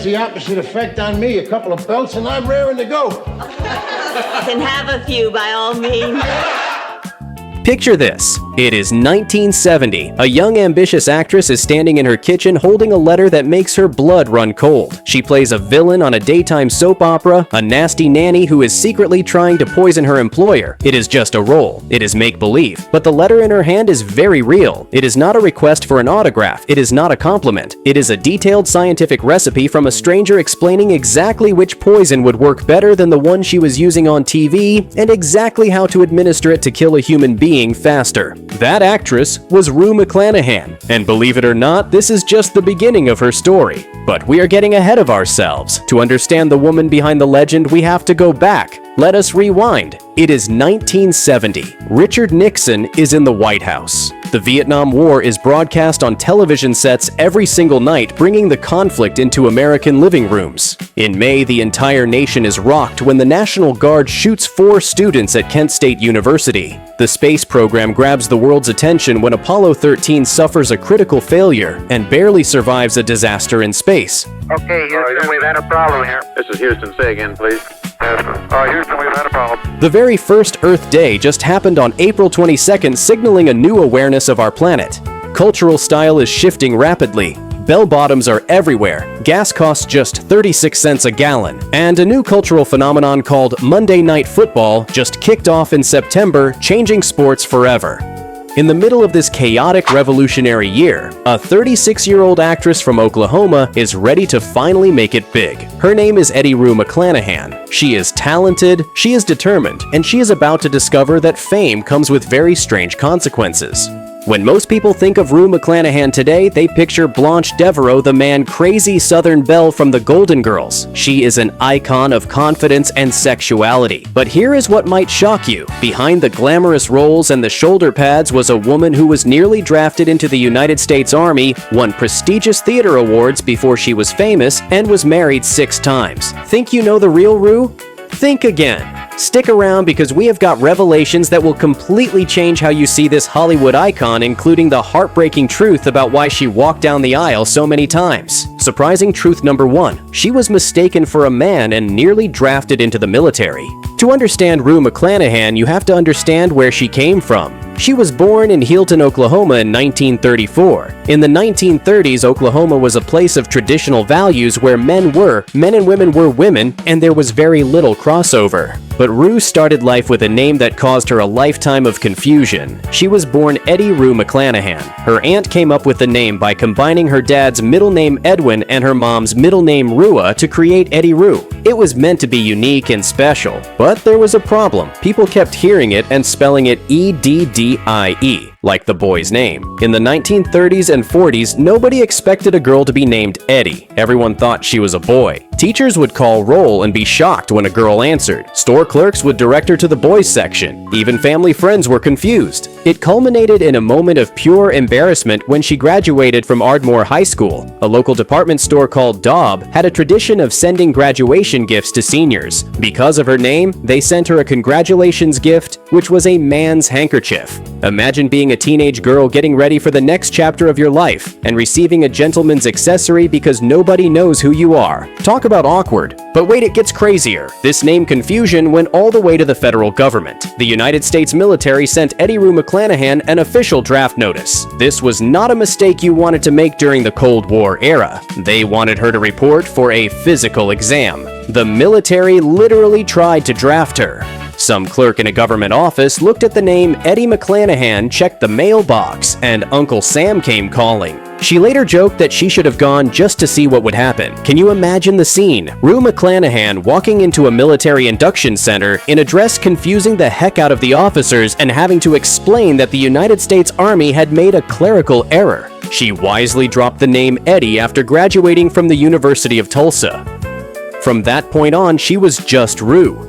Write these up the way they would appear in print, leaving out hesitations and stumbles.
the opposite effect on me. A couple of belts and I'm raring to go. Then have a few by all means. Picture this. It is 1970. A young, ambitious actress is standing in her kitchen holding a letter that makes her blood run cold. She plays a villain on a daytime soap opera, a nasty nanny who is secretly trying to poison her employer. It is just a role. It is make-believe. But the letter in her hand is very real. It is not a request for an autograph. It is not a compliment. It is a detailed scientific recipe from a stranger explaining exactly which poison would work better than the one she was using on TV and exactly how to administer it to kill a human being faster. That actress was Rue McClanahan, and believe it or not, this is just the beginning of her story. But we are getting ahead of ourselves. To understand the woman behind the legend, we have to go back. Let us rewind. It is 1970. Richard Nixon is in the White House. The Vietnam War is broadcast on television sets every single night, bringing the conflict into American living rooms. In May, the entire nation is rocked when the National Guard shoots 4 students at Kent State University. The space program grabs the world's attention when Apollo 13 suffers a critical failure and barely survives a disaster in space. Okay, Houston, we've had a problem here. This is Houston. Say again, please. Houston, we've had a problem. The very first Earth Day just happened on April 22nd, signaling a new awareness of our planet. Cultural style is shifting rapidly. Bell-bottoms are everywhere, gas costs just 36 cents a gallon, and a new cultural phenomenon called Monday Night Football just kicked off in September, changing sports forever. In the middle of this chaotic revolutionary year, a 36-year-old actress from Oklahoma is ready to finally make it big. Her name is Eddi Rue McClanahan. She is talented, she is determined, and she is about to discover that fame comes with very strange consequences. When most people think of Rue McClanahan today, they picture Blanche Devereaux, the man crazy Southern belle from the Golden Girls. She is an icon of confidence and sexuality. But here is what might shock you. Behind the glamorous roles and the shoulder pads was a woman who was nearly drafted into the United States Army, won prestigious theater awards before she was famous, and was married 6 times. Think you know the real Rue? Think again. Stick around because we have got revelations that will completely change how you see this Hollywood icon, including the heartbreaking truth about why she walked down the aisle so many times. Surprising truth number 1. She was mistaken for a man and nearly drafted into the military. To understand Rue McClanahan, you have to understand where she came from. She was born in Healdton, Oklahoma in 1934. In the 1930s, Oklahoma was a place of traditional values where men and women were women, and there was very little crossover. But Rue started life with a name that caused her a lifetime of confusion. She was born Eddi Rue McClanahan. Her aunt came up with the name by combining her dad's middle name Edwin and her mom's middle name Rua to create Eddi Rue. It was meant to be unique and special, but there was a problem. People kept hearing it and spelling it E-D-D-I-E. Like the boy's name. In the 1930s and 40s, nobody expected a girl to be named Eddi. Everyone thought she was a boy. Teachers would call roll and be shocked when a girl answered. Store clerks would direct her to the boys section. Even family friends were confused. It culminated in a moment of pure embarrassment when she graduated from Ardmore High School. A local department store called Daub had a tradition of sending graduation gifts to seniors. Because of her name, they sent her a congratulations gift, which was a man's handkerchief. Imagine being a teenage girl getting ready for the next chapter of your life and receiving a gentleman's accessory because nobody knows who you are. Talk about awkward. But wait, it gets crazier. This name confusion went all the way to the federal government. The United States military sent Eddi Rue McClanahan an official draft notice. This was not a mistake you wanted to make during the Cold War era. They wanted her to report for a physical exam. The military literally tried to draft her. Some clerk in a government office looked at the name Eddi McClanahan, checked the mailbox, and Uncle Sam came calling. She later joked that she should have gone just to see what would happen. Can you imagine the scene? Rue McClanahan walking into a military induction center in a dress confusing the heck out of the officers and having to explain that the United States Army had made a clerical error. She wisely dropped the name Eddi after graduating from the University of Tulsa. From that point on, she was just Rue.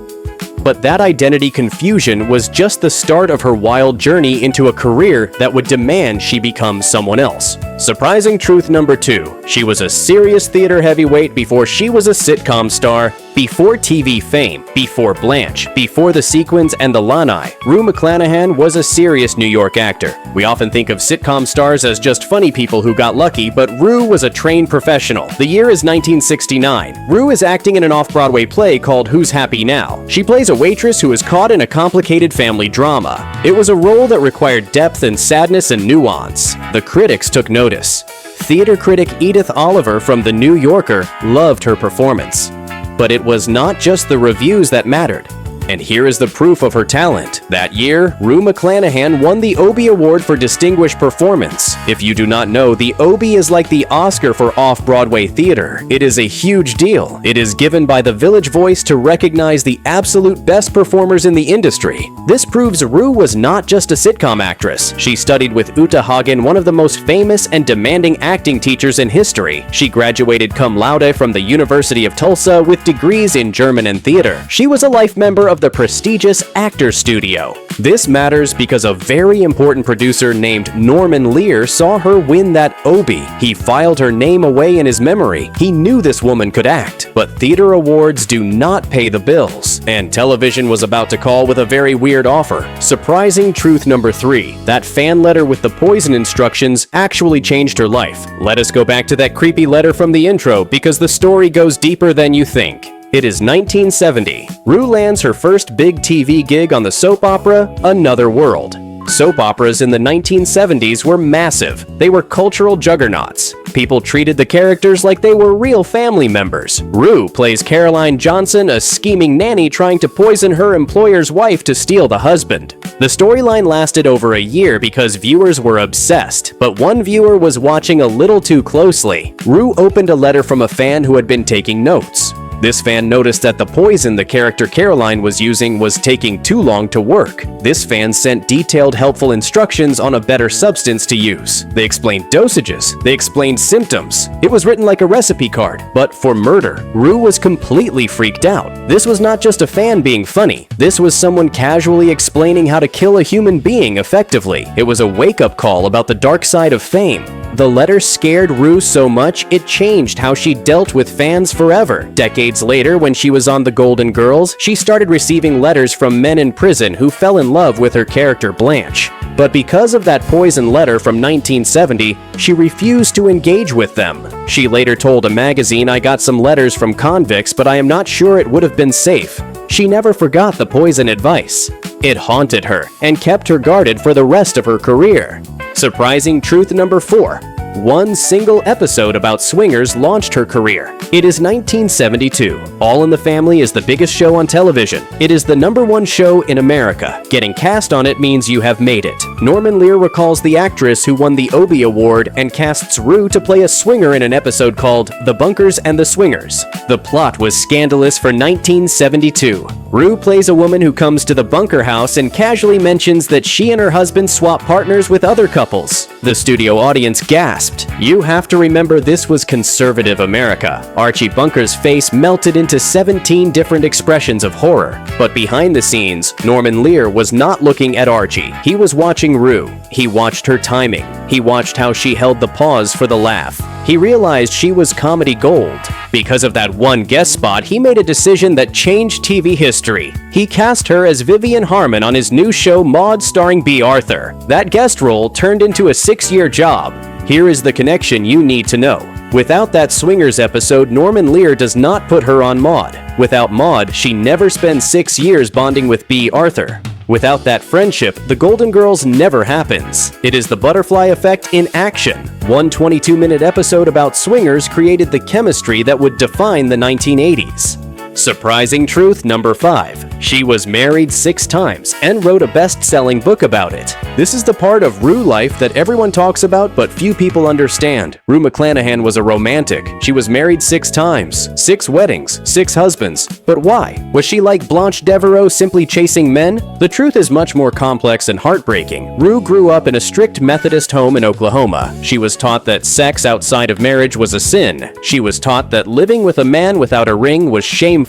But that identity confusion was just the start of her wild journey into a career that would demand she become someone else. Surprising truth number 2. She was a serious theater heavyweight before she was a sitcom star. Before TV fame, before Blanche, before The Sequins and The Lanai, Rue McClanahan was a serious New York actor. We often think of sitcom stars as just funny people who got lucky, but Rue was a trained professional. The year is 1969. Rue is acting in an off-Broadway play called Who's Happy Now? She plays a waitress who is caught in a complicated family drama. It was a role that required depth and sadness and nuance. The critics took notice. Theater critic Edith Oliver from The New Yorker loved her performance. But it was not just the reviews that mattered. And here is the proof of her talent. That year, Rue McClanahan won the Obie Award for Distinguished Performance. If you do not know, the Obie is like the Oscar for off-Broadway theater. It is a huge deal. It is given by the Village Voice to recognize the absolute best performers in the industry. This proves Rue was not just a sitcom actress. She studied with Uta Hagen, one of the most famous and demanding acting teachers in history. She graduated cum laude from the University of Tulsa with degrees in German and theater. She was a life member of the prestigious Actors Studio. This matters because a very important producer named Norman Lear saw her win that Obie. He filed her name away in his memory. He knew this woman could act, but theater awards do not pay the bills. And television was about to call with a very weird offer. Surprising truth number 3. That fan letter with the poison instructions actually changed her life. Let us go back to that creepy letter from the intro because the story goes deeper than you think. It is 1970. Rue lands her first big TV gig on the soap opera Another World. Soap operas in the 1970s were massive. They were cultural juggernauts. People treated the characters like they were real family members. Rue plays Caroline Johnson, a scheming nanny trying to poison her employer's wife to steal the husband. The storyline lasted over a year because viewers were obsessed, but one viewer was watching a little too closely. Rue opened a letter from a fan who had been taking notes. This fan noticed that the poison the character Caroline was using was taking too long to work. This fan sent detailed, helpful instructions on a better substance to use. They explained dosages. They explained symptoms. It was written like a recipe card, but for murder. Rue was completely freaked out. This was not just a fan being funny. This was someone casually explaining how to kill a human being effectively. It was a wake-up call about the dark side of fame. The letter scared Rue so much, it changed how she dealt with fans forever. Decades later, when she was on The Golden Girls, she started receiving letters from men in prison who fell in love with her character Blanche. But because of that poison letter from 1970, she refused to engage with them. She later told a magazine, "I got some letters from convicts, but I am not sure it would have been safe." She never forgot the poison advice. It haunted her and kept her guarded for the rest of her career. Surprising truth number 4. One single episode about swingers launched her career. It is 1972. All in the Family is the biggest show on television. It is the #1 show in America. Getting cast on it means you have made it. Norman Lear recalls the actress who won the Obie Award and casts Rue to play a swinger in an episode called The Bunkers and the Swingers. The plot was scandalous for 1972. Rue plays a woman who comes to the bunker house and casually mentions that she and her husband swap partners with other couples. The studio audience gasped. You have to remember this was conservative America. Archie Bunker's face melted into 17 different expressions of horror. But behind the scenes, Norman Lear was not looking at Archie. He was watching Rue. He watched her timing. He watched how she held the pause for the laugh. He realized she was comedy gold. Because of that one guest spot, he made a decision that changed TV history. He cast her as Vivian Harmon on his new show Maude starring Bea Arthur. That guest role turned into a 6-year job. Here is the connection you need to know. Without that Swingers episode, Norman Lear does not put her on Maude. Without Maude, she never spends 6 years bonding with Bea Arthur. Without that friendship, The Golden Girls never happens. It is the butterfly effect in action. One 22-minute episode about swingers created the chemistry that would define the 1980s. Surprising truth number 5. She was married 6 times and wrote a best-selling book about it. This is the part of Rue life that everyone talks about but few people understand. Rue McClanahan was a romantic. She was married 6 times, 6 weddings, 6 husbands. But why? Was she like Blanche Devereaux simply chasing men? The truth is much more complex and heartbreaking. Rue grew up in a strict Methodist home in Oklahoma. She was taught that sex outside of marriage was a sin. She was taught that living with a man without a ring was shameful.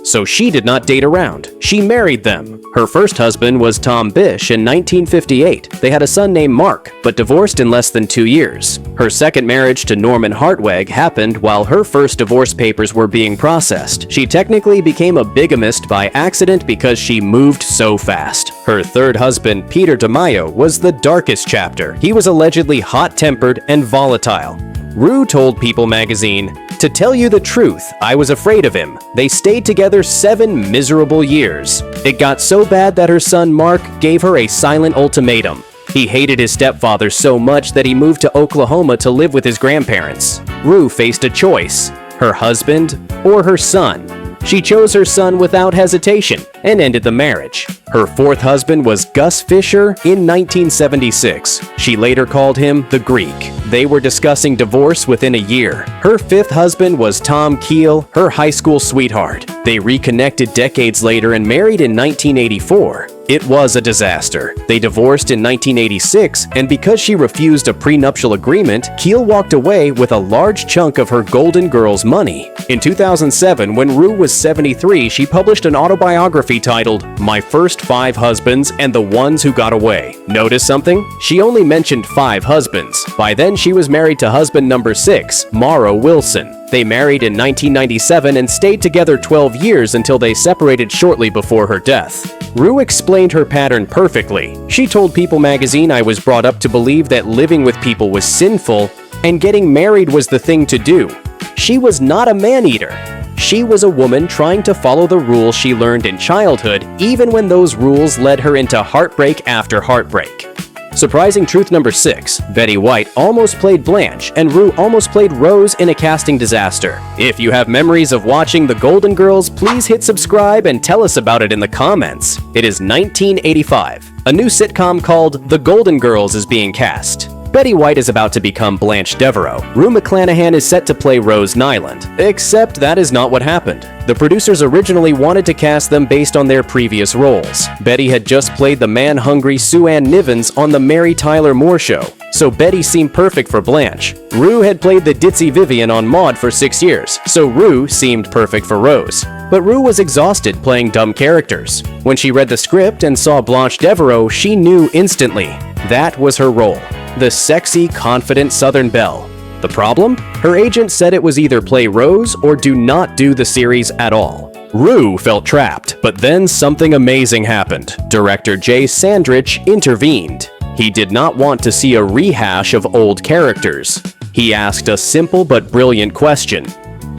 So she did not date around. She married them. Her first husband was Tom Bish in 1958. 1978. They had a son named Mark, but divorced in less than 2 years. Her second marriage to Norman Hartweg happened while her first divorce papers were being processed. She technically became a bigamist by accident because she moved so fast. Her third husband, Peter DeMaio, was the darkest chapter. He was allegedly hot-tempered and volatile. Rue told People magazine, "To tell you the truth, I was afraid of him. They stayed together 7 miserable years. It got so bad that her son Mark gave her a silent ultimatum. He hated his stepfather so much that he moved to Oklahoma to live with his grandparents." Rue faced a choice: her husband or her son. She chose her son without hesitation and ended the marriage. Her fourth husband was Gus Fisher in 1976. She later called him the Greek. They were discussing divorce within a year. Her fifth husband was Tom Keel, her high school sweetheart. They reconnected decades later and married in 1984. It was a disaster. They divorced in 1986, and because she refused a prenuptial agreement, Keel walked away with a large chunk of her Golden Girls money. In 2007, when Rue was 73, she published an autobiography titled My First 5 Husbands and the Ones Who Got Away. Notice something? She only mentioned 5 husbands. By then, she was married to husband number 6, Morrow Wilson. They married in 1997 and stayed together 12 years until they separated shortly before her death. Rue explained her pattern perfectly. She told People magazine, "I was brought up to believe that living with people was sinful and getting married was the thing to do." She was not a man-eater. She was a woman trying to follow the rules she learned in childhood, even when those rules led her into heartbreak after heartbreak. Surprising truth number 6. Betty White almost played Blanche, and Rue almost played Rose in a casting disaster. If you have memories of watching The Golden Girls, please hit subscribe and tell us about it in the comments. It is 1985. A new sitcom called The Golden Girls is being cast. Betty White is about to become Blanche Devereaux. Rue McClanahan is set to play Rose Nyland, except that is not what happened. The producers originally wanted to cast them based on their previous roles. Betty had just played the man-hungry Sue Ann Nivens on The Mary Tyler Moore Show, so Betty seemed perfect for Blanche. Rue had played the ditzy Vivian on Maude for 6 years, so Rue seemed perfect for Rose. But Rue was exhausted playing dumb characters. When she read the script and saw Blanche Devereaux, she knew instantly that was her role. The sexy, confident Southern belle. The problem? Her agent said it was either play Rose or do not do the series at all. Rue felt trapped, but then something amazing happened. Director Jay Sandrich intervened. He did not want to see a rehash of old characters. He asked a simple but brilliant question.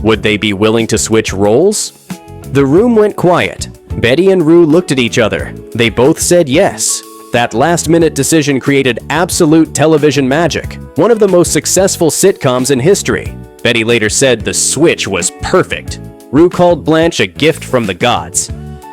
Would they be willing to switch roles? The room went quiet. Betty and Rue looked at each other. They both said yes. That last-minute decision created absolute television magic, one of the most successful sitcoms in history. Betty later said the switch was perfect. Rue called Blanche a gift from the gods.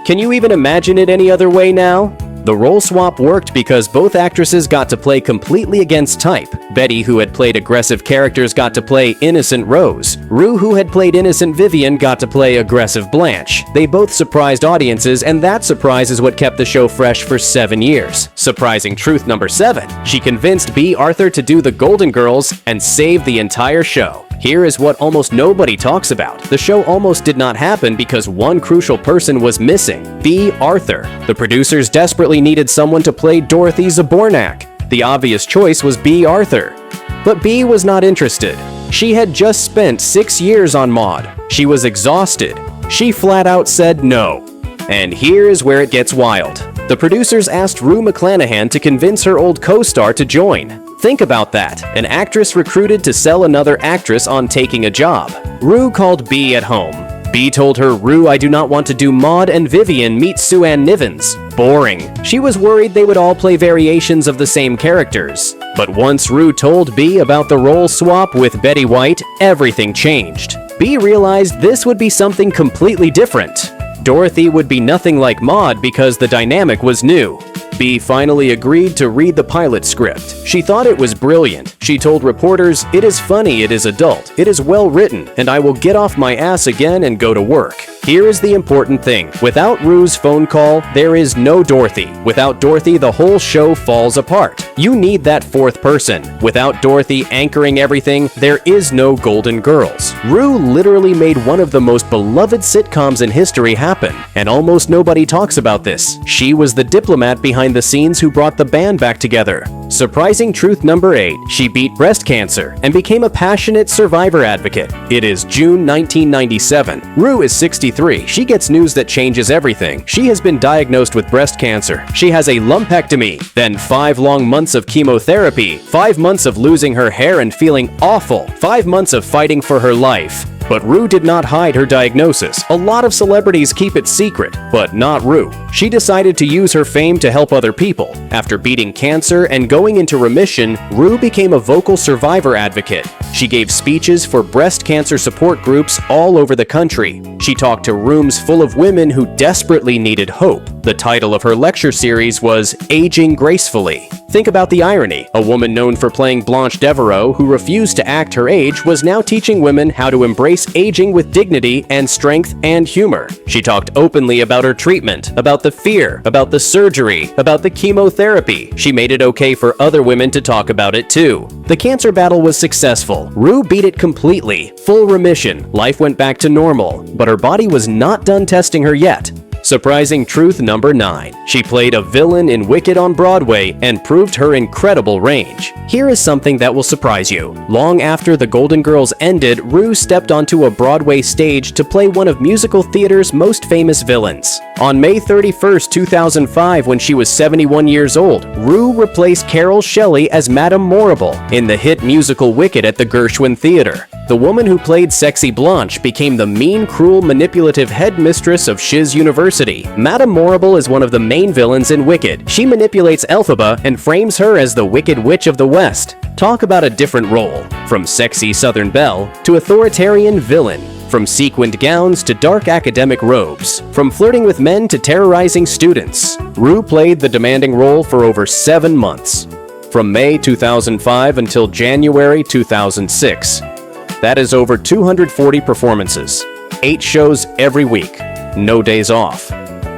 Can you even imagine it any other way now? The role swap worked because both actresses got to play completely against type. Betty, who had played aggressive characters, got to play innocent Rose. Rue, who had played innocent Vivian, got to play aggressive Blanche. They both surprised audiences, and that surprise is what kept the show fresh for 7 years. Surprising truth number 7. She convinced Bea Arthur to do The Golden Girls and saved the entire show. Here is what almost nobody talks about. The show almost did not happen because one crucial person was missing: Bea Arthur. The producers desperately needed someone to play Dorothy Zabornak. The obvious choice was Bea Arthur. But Bea was not interested. She had just spent 6 years on Maude. She was exhausted. She flat out said no. And here is where it gets wild. The producers asked Rue McClanahan to convince her old co-star to join. Think about that, an actress recruited to sell another actress on taking a job. Rue called Bea at home. Bea told her, "Rue, I do not want to do Maude and Vivian meet Sue Ann Nivens. Boring." She was worried they would all play variations of the same characters. But once Rue told Bea about the role swap with Betty White, everything changed. Bea realized this would be something completely different. Dorothy would be nothing like Maude because the dynamic was new. Bea finally agreed to read the pilot script. She thought it was brilliant. She told reporters, "It is funny, it is adult, it is well written, and I will get off my ass again and go to work." Here is the important thing. Without Rue's phone call, there is no Dorothy. Without Dorothy, the whole show falls apart. You need that fourth person. Without Dorothy anchoring everything, there is no Golden Girls. Rue literally made one of the most beloved sitcoms in history happen, and almost nobody talks about this. She was the diplomat behind the scenes who brought the band back together. Surprising truth number 8. She beat breast cancer and became a passionate survivor advocate. It is June 1997. Rue is 63. She gets news that changes everything. She has been diagnosed with breast cancer. She has a lumpectomy, then 5 long months of chemotherapy, 5 months of losing her hair and feeling awful, 5 months of fighting for her life. But Rue did not hide her diagnosis. A lot of celebrities keep it secret, but not Rue. She decided to use her fame to help other people. After beating cancer and going into remission, Rue became a vocal survivor advocate. She gave speeches for breast cancer support groups all over the country. She talked to rooms full of women who desperately needed hope. The title of her lecture series was Aging Gracefully. Think about the irony. A woman known for playing Blanche Devereaux, who refused to act her age, was now teaching women how to embrace aging with dignity and strength and humor. She talked openly about her treatment, about the fear, about the surgery, about the chemotherapy. She made it okay for other women to talk about it too. The cancer battle was successful. Rue beat it completely. Full remission. Life went back to normal. But her body was not done testing her yet. Surprising truth number 9. She played a villain in Wicked on Broadway and proved her incredible range. Here is something that will surprise you. Long after the Golden Girls ended, Rue stepped onto a Broadway stage to play one of musical theater's most famous villains. On May 31st, 2005, when she was 71 years old, Rue replaced Carol Shelley as Madame Morrible in the hit musical Wicked at the Gershwin Theater. The woman who played Sexy Blanche became the mean, cruel, manipulative headmistress of Shiz University. Madame Morrible is one of the main villains in Wicked. She manipulates Elphaba and frames her as the Wicked Witch of the West. Talk about a different role. From sexy Southern belle to authoritarian villain. From sequined gowns to dark academic robes. From flirting with men to terrorizing students. Rue played the demanding role for over 7 months. From May 2005 until January 2006. That is over 240 performances. 8 shows every week. No days off.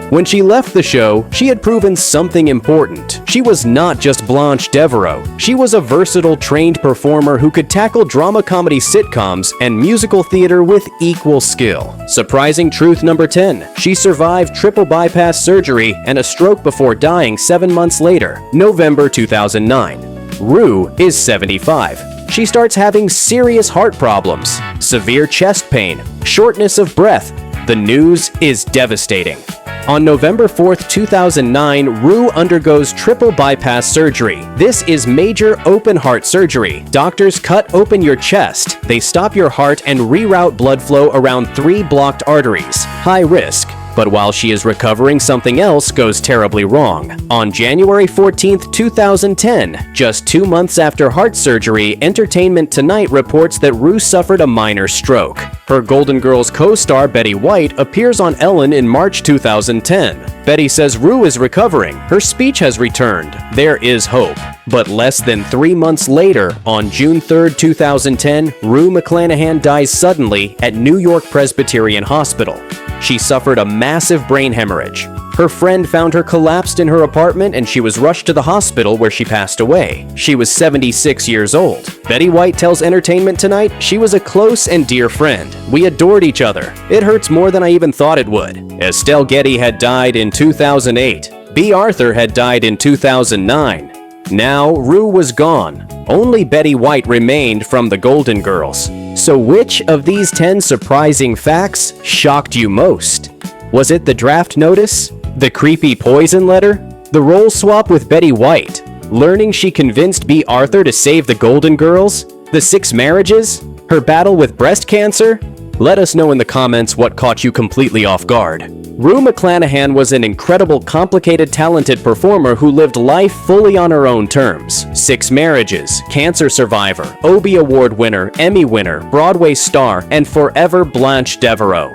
When she left the show, she had proven something important. She was not just Blanche Devereaux. She was a versatile, trained performer who could tackle drama comedy sitcoms and musical theater with equal skill. Surprising truth number 10. She survived triple bypass surgery and a stroke before dying 7 months later, November 2009. Rue is 75. She starts having serious heart problems, severe chest pain, shortness of breath. The news is devastating. On November 4th, 2009, Rue undergoes triple bypass surgery. This is major open heart surgery. Doctors cut open your chest. They stop your heart and reroute blood flow around 3 blocked arteries. High risk. But while she is recovering, something else goes terribly wrong. On January 14th, 2010, just 2 months after heart surgery, Entertainment Tonight reports that Rue suffered a minor stroke. Her Golden Girls co-star Betty White appears on Ellen in March 2010. Betty says Rue is recovering. Her speech has returned. There is hope. But less than 3 months later, on June 3rd, 2010, Rue McClanahan dies suddenly at New York Presbyterian Hospital. She suffered a massive brain hemorrhage. Her friend found her collapsed in her apartment and she was rushed to the hospital where she passed away. She was 76 years old. Betty White tells Entertainment Tonight she was a close and dear friend. We adored each other. It hurts more than I even thought it would. Estelle Getty had died in 2008. Bea Arthur had died in 2009. Now, Rue was gone. Only Betty White remained from the Golden Girls. So which of these 10 surprising facts shocked you most? Was it the draft notice? The creepy poison letter? The role swap with Betty White? Learning she convinced Bea Arthur to save the Golden Girls? The 6 marriages? Her battle with breast cancer? Let us know in the comments what caught you completely off guard. Rue McClanahan was an incredible, complicated, talented performer who lived life fully on her own terms. 6 marriages, cancer survivor, Obie Award winner, Emmy winner, Broadway star, and forever Blanche Devereaux.